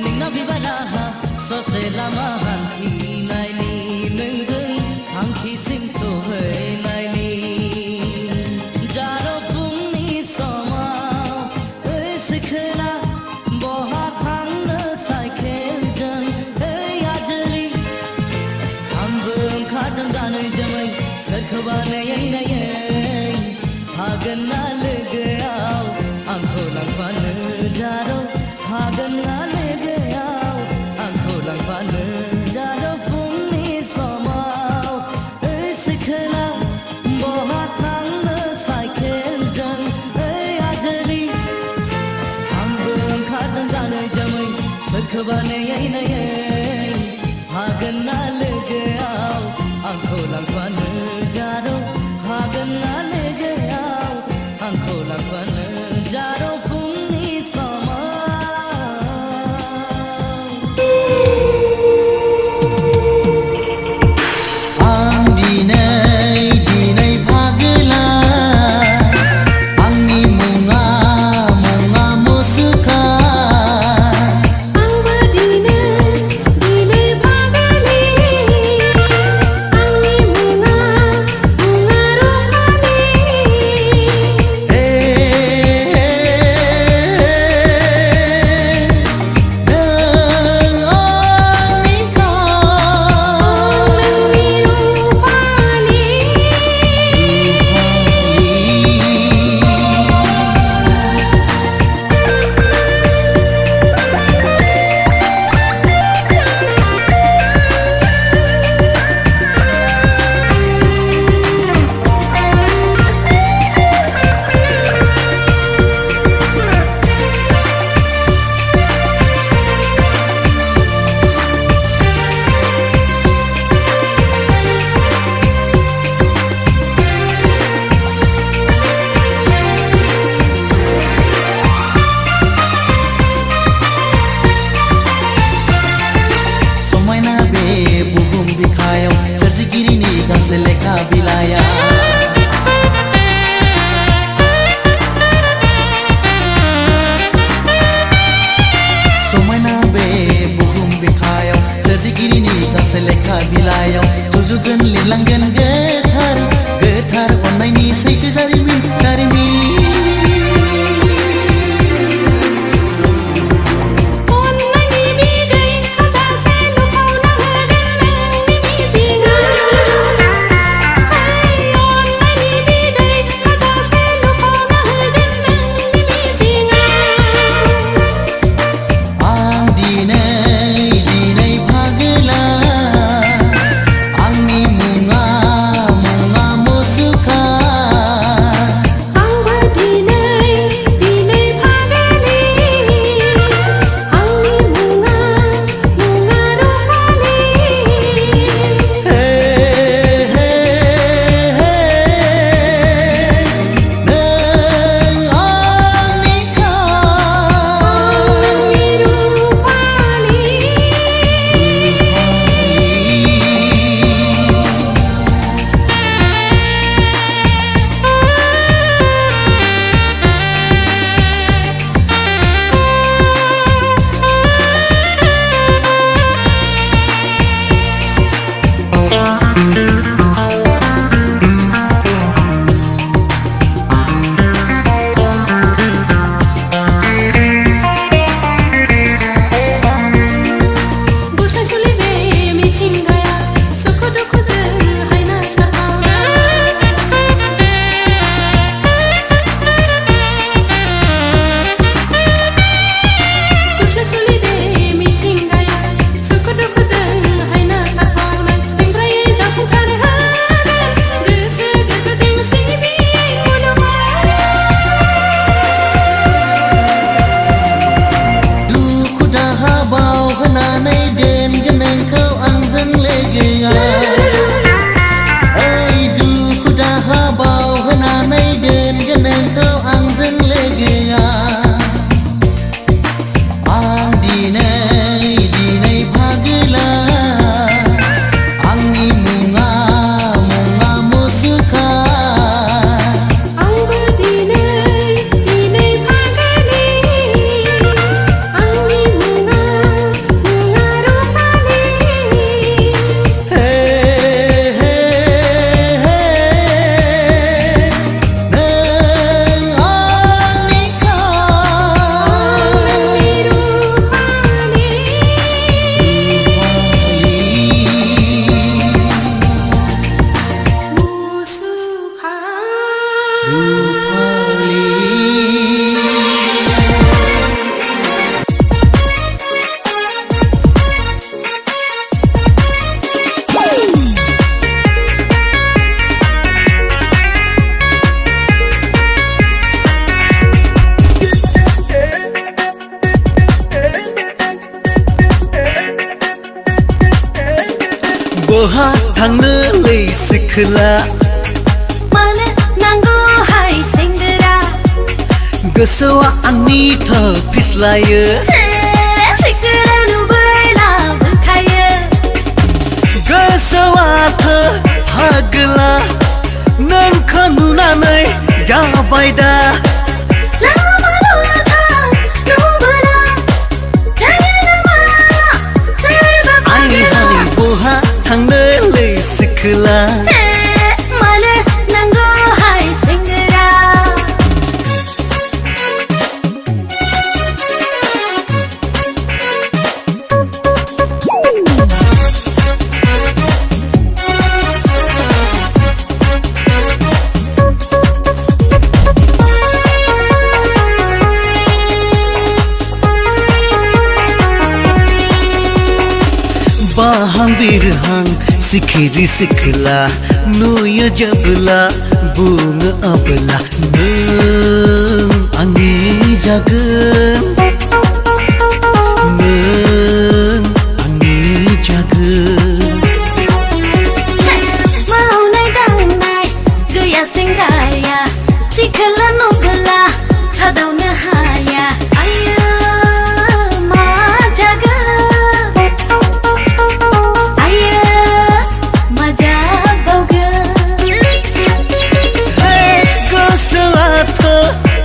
नोंना बिबाय राहा ससे लामा हान्थिनायनि नोंजों थांखिसिम सहैनायनि सोरखौबा नायै नायै हागोन ना लोगोआव आंखौ लांफानो जारौ हागोन ना लोगोआव आंखौ लांफानो जारौ फुंनि समाव सिखोना बहा थांनो साइकेलजों आजोरि आंबो ओंखारदों गानै जोमै सोरखौबा नायै नायै हागोन ना लोगोआव आंखौ लांफानो जारौ हागोन ना लोगोआव आंखौ लांफानो जारौ फुंनि समाव आं दिनै फागोला आंनि मुङा मुसुखा आंबो दिनै गांसे लेखा बिलायाव सुजुगोन लिरलांगोन गोथार गोथार अननायनि सैथो जारिमिन बहा थांनो लै सिखोला मानो नांगौहाय सेंग्रा गोसोआ आंनि फिस्लायो सिखोरा नुबोला बुखायो गोसोआ फागोला नोंखौ नुनानै जाबाय दा थांनो लै सिखोला मानो नांगौहाय सेंग्रा बाहां बिरहां सिखिरि सिखला नुयो जेब्ला बुङो अब्ला नों आंनि जागोन नों आंनि जागोन मावनाय दांनाय गैया सेंग्राया सिखोला नुबोला थादावनो हाया आयो मा जागोन आयो मा जाबावगोन गोसोआथ'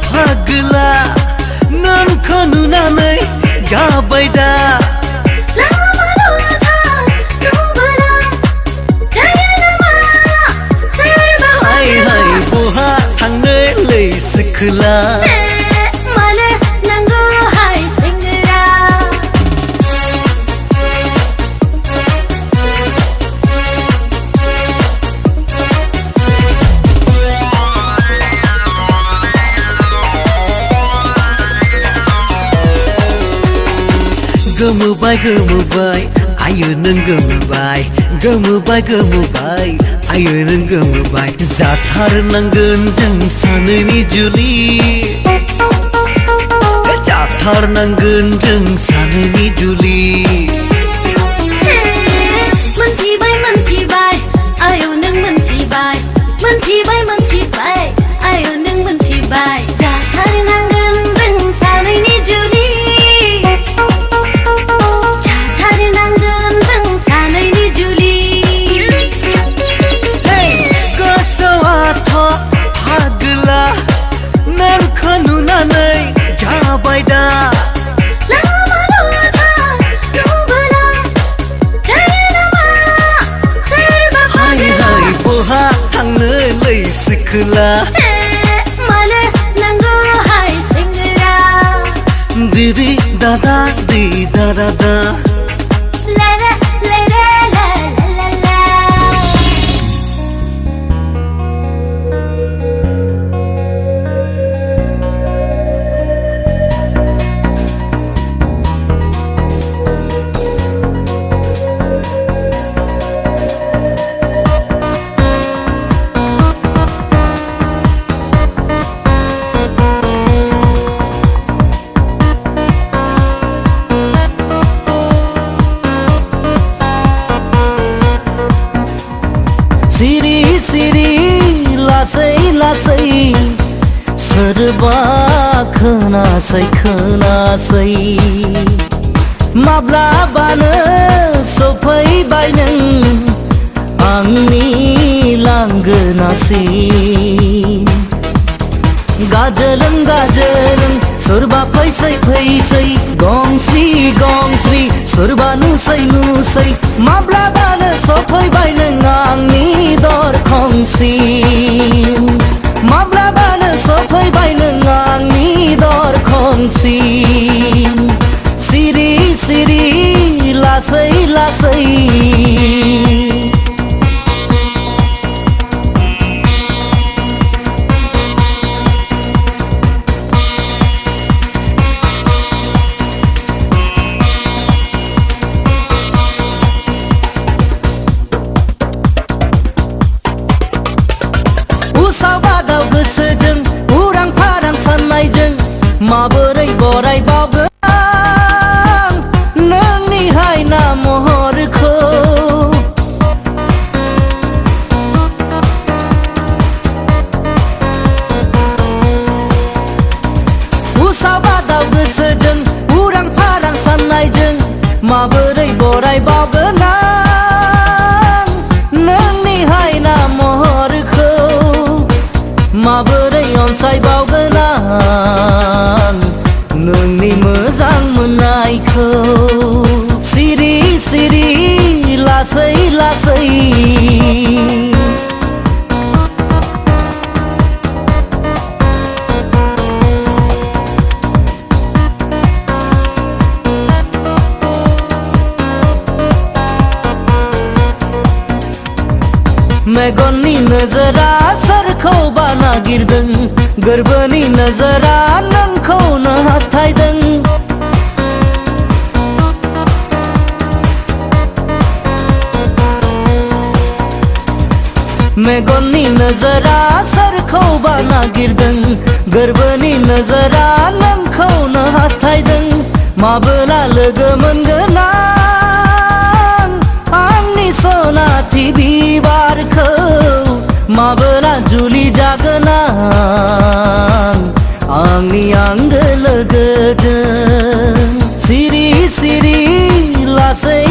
फागोला नोंखौ सिखला मानो नांगौहाय सेंग्रा गोमोबाय आयो नों गोमोबाय गोमोबाय आयो नों गोमोबाय जाथारनांगोन जों सानैनि जुलि जाथारनांगोन जों सानैनि जुलि मोनथिबाय आयो नों मोनथिबाय आयो नों मोनथिबाय जाथारनांगोन जों सानैनि जुलि सिखला मानो नांगौहाय सेंग्रा दिदी दादा दी दादा दा ला ला ला ला ला ला सिरि लासै लासै सोरबा खोनासै माब्लाबानो सफैबाय नों आंनि लांगोनासिम गाजोलों सोरबा फैसै गंस्रि सोरबा नुसै माब्लाबानो सफैबाय नों आंनि दरखंसिम माब्लाबानो सफैबाय नों आंनि दरखंसिम सिरि लासै उसाबादाव गोसोजों उरां फारां साननायजों माबोरै बरायबावगोन नोंनि हायना महरखौ उसाबादाव गोसोजों उरां फारां साननायजों माबोरै बरायबावगोन नोंनि हायना महरखौ माबोरै अनसायबावगोन आं नोंनि मोजां मोननायखौ सिरि लासै मेगननि नोजोरा सोरखौबा नागिरदों गोरबोनि नोजोरा नोंखौनो हास्थायदों मेगननि नोजोरा सोरखौबा नागिरदों गोरबोनि नोजोरा नोंखौनो हास्थायदों माबोला लोगो मोनगोन आंनि सनाथि बिबारखौ माबोला जुलि जागोन आंनि आंगो लोगोजों सिरि लासै